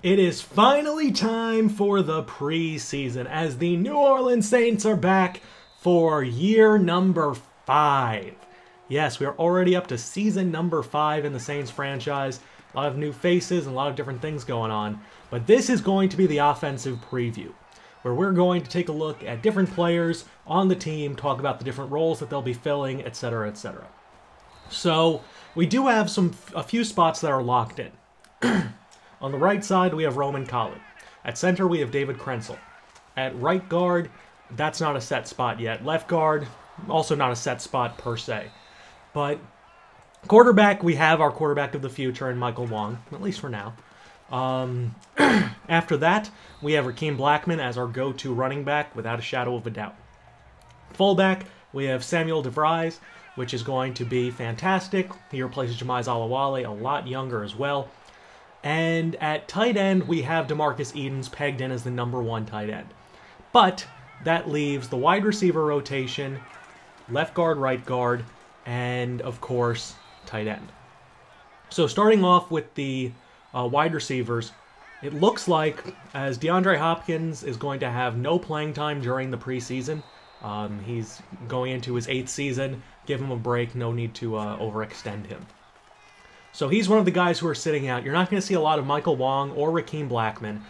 It is finally time for the preseason as the New Orleans Saints are back for year number 5. Yes, we are already up to season number 5 in the Saints franchise. A lot of new faces and a lot of different things going on. But this is going to be the offensive preview, where we're going to take a look at different players on the team, talk about the different roles that they'll be filling, etc., etc. So we do have a few spots that are locked in. On the right side, we have Roman Collin. At center, we have David Krenzel. At right guard, that's not a set spot yet. Left guard, also not a set spot per se. But quarterback, we have our quarterback of the future in Michael Wong, at least for now. After that, we have Rakeem Blackman as our go-to running back, without a shadow of a doubt. Fullback, we have Samuel DeVries, which is going to be fantastic. He replaces Jamize Olawale, a lot younger as well. And at tight end, we have DeMarcus Edens pegged in as the #1 tight end. But that leaves the wide receiver rotation, left guard, right guard, and, of course, tight end. So starting off with the wide receivers, it looks like as DeAndre Hopkins is going to have no playing time during the preseason. He's going into his 8th season. Give him a break. No need to overextend him. So he's one of the guys who are sitting out. You're not going to see a lot of Michael Wong or Rakeem Blackman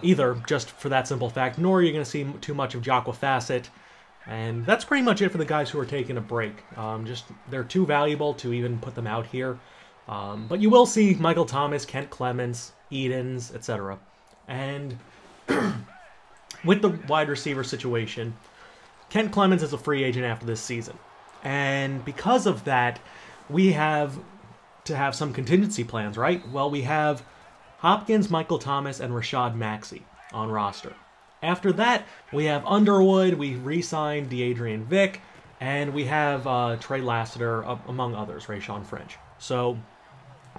either, just for that simple fact, nor are you going to see too much of Jocqua Fassitt. And that's pretty much it for the guys who are taking a break. They're too valuable to even put them out here. But you will see Michael Thomas, Kent Clements, Edens, etc. And with the wide receiver situation, Kent Clements is a free agent after this season. And because of that, we have to have some contingency plans, right? Well, we have Hopkins, Michael Thomas, and Rashad Maxey on roster. After that, we have Underwood, we re-signed Deandre Vick, and we have Trey Lassiter, among others, Rayshawn French. So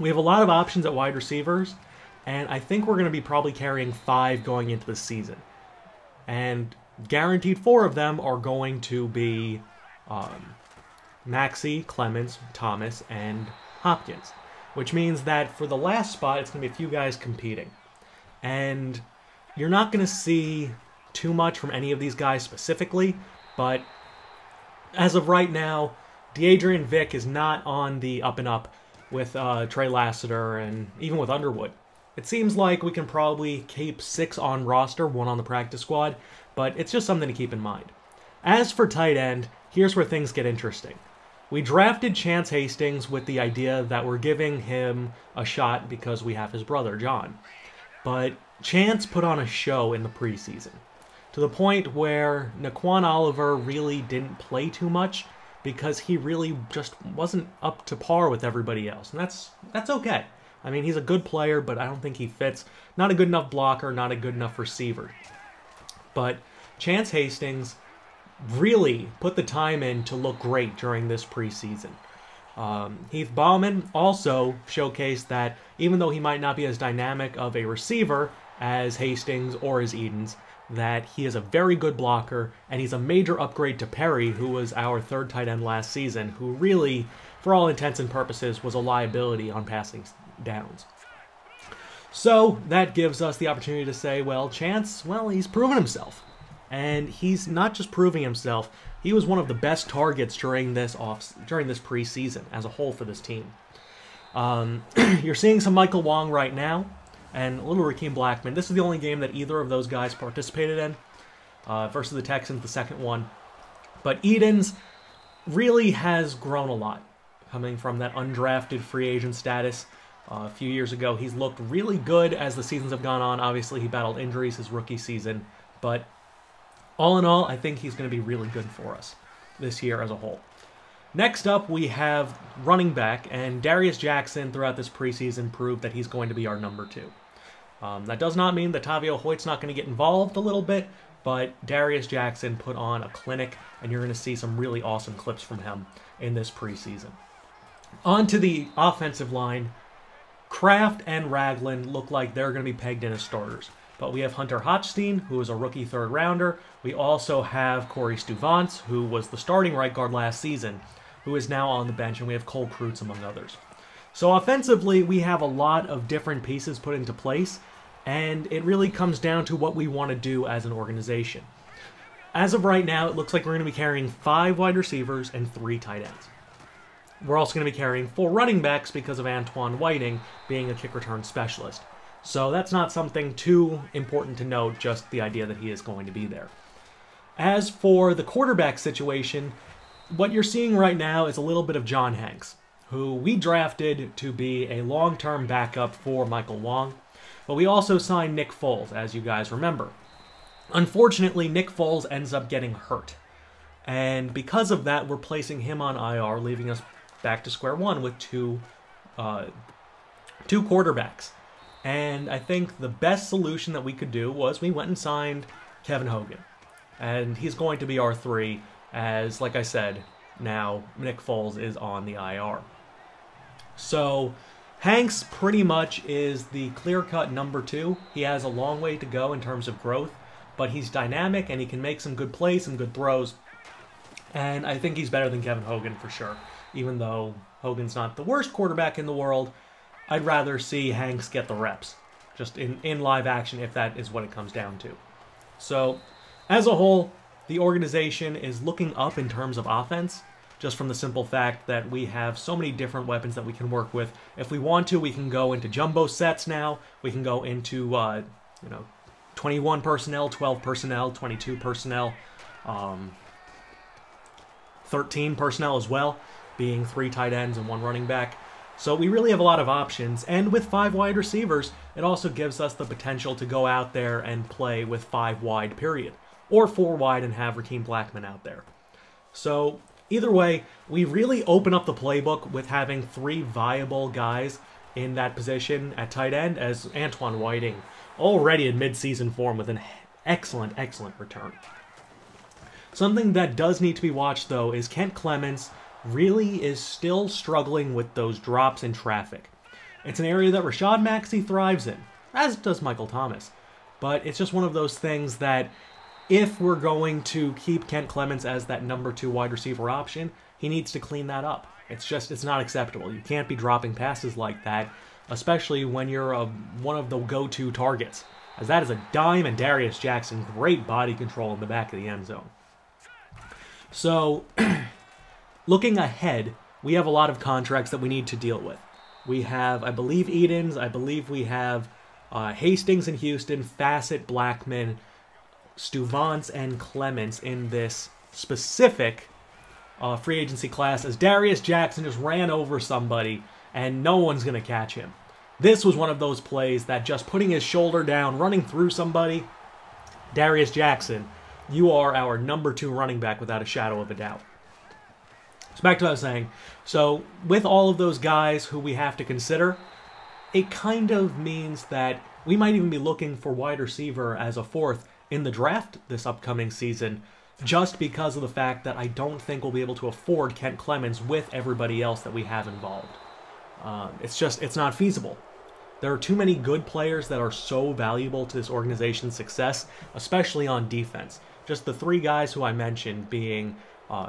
we have a lot of options at wide receivers, and I think we're going to be probably carrying 5 going into the season. And guaranteed 4 of them are going to be Maxey, Clements, Thomas, and Hopkins, which means that for the last spot, it's going to be a few guys competing. And you're not going to see too much from any of these guys specifically, but as of right now, Deandre Vick is not on the up-and-up with Trey Lassiter and even with Underwood. It seems like we can probably keep 6 on roster, 1 on the practice squad, but it's just something to keep in mind. As for tight end, here's where things get interesting. We drafted Chance Hastings with the idea that we're giving him a shot because we have his brother, John. But Chance put on a show in the preseason, to the point where Naquan Oliver really didn't play too much because he really just wasn't up to par with everybody else. And that's okay. I mean, he's a good player, but I don't think he fits. Not a good enough blocker, not a good enough receiver. But Chance Hastings really put the time in to look great during this preseason. Heath Bauman also showcased that even though he might not be as dynamic of a receiver as Hastings or as Edens, that he is a very good blocker, and he's a major upgrade to Perry, who was our 3rd tight end last season, who really, for all intents and purposes, was a liability on passing downs. So that gives us the opportunity to say, well, Chance, well, he's proven himself. And he's not just proving himself, he was one of the best targets during this preseason as a whole for this team. You're seeing some Michael Wong right now, and a little Rakeem Blackman. This is the only game that either of those guys participated in, versus the Texans, the second one. But Edens really has grown a lot, coming from that undrafted free agent status a few years ago. He's looked really good as the seasons have gone on. Obviously, he battled injuries his rookie season, but all in all, I think he's going to be really good for us this year as a whole. Next up, we have running back, and Darius Jackson throughout this preseason proved that he's going to be our #2. That does not mean that Tavio Hoyt's not going to get involved a little bit, but Darius Jackson put on a clinic, and you're going to see some really awesome clips from him in this preseason. On to the offensive line, Kraft and Ragland look like they're going to be pegged in as starters. But we have Hunter Hochstein, who is a rookie 3rd rounder. We also have Corey Stuvance, who was the starting right guard last season, who is now on the bench, and we have Cole Kreutz, among others. So offensively, we have a lot of different pieces put into place, And it really comes down to what we want to do as an organization. As of right now, it looks like we're going to be carrying 5 wide receivers and 3 tight ends. We're also going to be carrying 4 running backs because of Antoine Whiting being a kick return specialist. So that's not something too important to note, just the idea that he is going to be there. As for the quarterback situation, what you're seeing right now is a little bit of John Hanks, who we drafted to be a long-term backup for Michael Wong. But we also signed Nick Foles, as you guys remember. Unfortunately, Nick Foles ends up getting hurt. And because of that, we're placing him on IR, leaving us back to square one with two quarterbacks. And I think the best solution that we could do was we went and signed Kevin Hogan. And he's going to be our 3, as, like I said, now Nick Foles is on the IR. So Hanks pretty much is the clear-cut number 2. He has a long way to go in terms of growth, but he's dynamic and he can make some good plays, some good throws. And I think he's better than Kevin Hogan for sure. Even though Hogan's not the worst quarterback in the world, I'd rather see Hanks get the reps, just in live action if that is what it comes down to. So, as a whole, the organization is looking up in terms of offense, just from the simple fact that we have so many different weapons that we can work with. If we want to, we can go into jumbo sets now. We can go into, 21 personnel, 12 personnel, 22 personnel, 13 personnel as well, being 3 tight ends and 1 running back. So we really have a lot of options, and with 5 wide receivers, it also gives us the potential to go out there and play with 5 wide, period, or 4 wide and have Rakeem Blackman out there. So either way, we really open up the playbook with having 3 viable guys in that position at tight end, as Antoine Whiting already in mid-season form with an excellent return. Something that does need to be watched, though, is Kent Clements really is still struggling with those drops in traffic. It's an area that Rashad Maxey thrives in, as does Michael Thomas. But it's just one of those things that if we're going to keep Kent Clements as that number 2 wide receiver option, he needs to clean that up. It's not acceptable. You can't be dropping passes like that, especially when you're one of the go-to targets, as that is a dime and Darius Jackson, great body control in the back of the end zone. So, looking ahead, we have a lot of contracts that we need to deal with. We have, I believe, Edens. I believe we have Hastings in Houston, Fassitt, Blackman, Stuvance, and Clements in this specific free agency class, as Darius Jackson just ran over somebody and no one's going to catch him. This was one of those plays that just putting his shoulder down, running through somebody, Darius Jackson, you are our number 2 running back without a shadow of a doubt. So back to what I was saying. So with all of those guys who we have to consider, it kind of means that we might even be looking for wide receiver as a 4th in the draft this upcoming season, just because of the fact that I don't think we'll be able to afford Kent Clements with everybody else that we have involved. It's not feasible. There are too many good players that are so valuable to this organization's success, especially on defense. Just the 3 guys who I mentioned being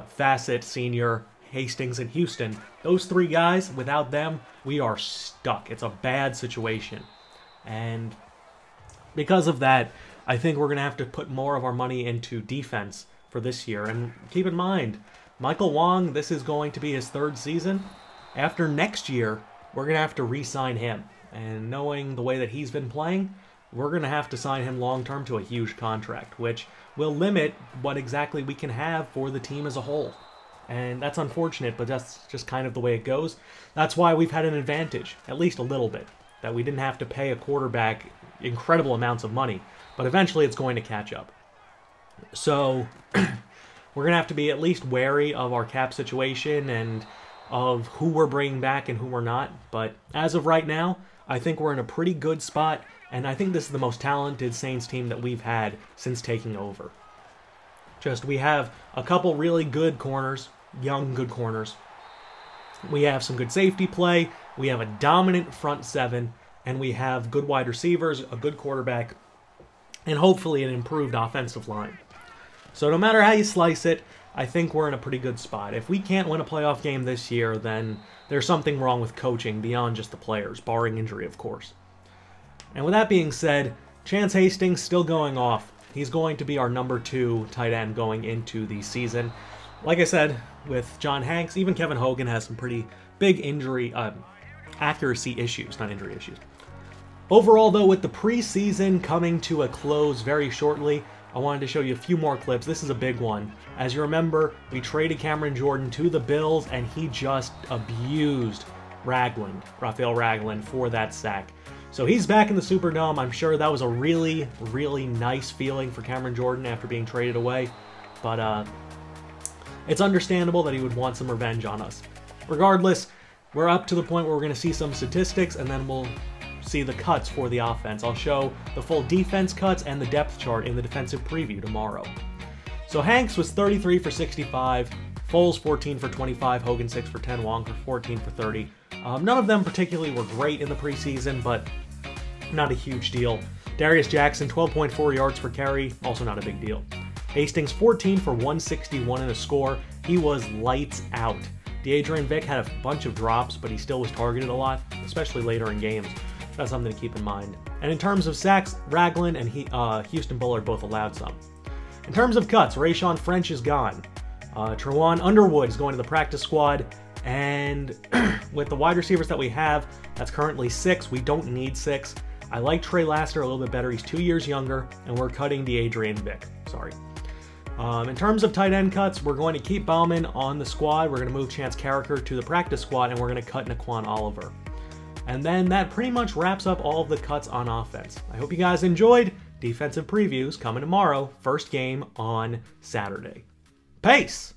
Fassitt, Sr., Hastings, and Houston. Those 3 guys, without them, we are stuck. It's a bad situation. And because of that, I think we're going to have to put more of our money into defense for this year. And keep in mind, Michael Wong, this is going to be his 3rd season. After next year, we're going to have to re-sign him. And knowing the way that he's been playing, we're going to have to sign him long-term to a huge contract, which will limit what exactly we can have for the team as a whole. And that's unfortunate, but that's just kind of the way it goes. That's why we've had an advantage, at least a little bit, that we didn't have to pay a quarterback incredible amounts of money, but eventually it's going to catch up. So we're going to have to be at least wary of our cap situation and of who we're bringing back and who we're not. But as of right now, I think we're in a pretty good spot, and I think this is the most talented Saints team that we've had since taking over. We have a couple really good corners, young good corners. We have some good safety play. We have a dominant front 7, and we have good wide receivers, a good quarterback, and hopefully an improved offensive line. So no matter how you slice it, I think we're in a pretty good spot. If we can't win a playoff game this year, then there's something wrong with coaching beyond just the players, barring injury, of course. And with that being said, Chance Hastings still going off. He's going to be our number 2 tight end going into the season. Like I said, with John Hanks, even Kevin Hogan has some pretty big injury, accuracy issues, not injury issues. Overall, though, with the preseason coming to a close very shortly, I wanted to show you a few more clips. This is a big one. As you remember, we traded Cameron Jordan to the Bills, and he just abused Raphael Ragland, for that sack. So he's back in the Superdome. I'm sure that was a really, really nice feeling for Cameron Jordan after being traded away. But it's understandable that he would want some revenge on us. Regardless, we're up to the point where we're going to see some statistics, and then we'll see the cuts for the offense. I'll show the full defense cuts and the depth chart in the defensive preview tomorrow. So Hanks was 33 for 65, Foles 14 for 25, Hogan 6 for 10, Wong for 14 for 30. None of them particularly were great in the preseason, but not a huge deal. Darius Jackson, 12.4 yards per carry, also not a big deal. Hastings, 14 for 161 and a score. He was lights out. Deandre Vick had a bunch of drops, but he still was targeted a lot, especially later in games. That's something to keep in mind. And in terms of sacks, Ragland and Houston Bullard both allowed some. In terms of cuts, Rayshawn French is gone. Trawan Underwood is going to the practice squad. And with the wide receivers that we have, that's currently 6. We don't need 6. I like Trey Laster a little bit better. He's 2 years younger, and we're cutting Deandre Vick. Sorry. In terms of tight end cuts, we're going to keep Bauman on the squad. We're going to move Chance Carricker to the practice squad, and we're going to cut Naquan Oliver. And then that pretty much wraps up all of the cuts on offense. I hope you guys enjoyed. Defensive previews coming tomorrow. First game on Saturday. Peace!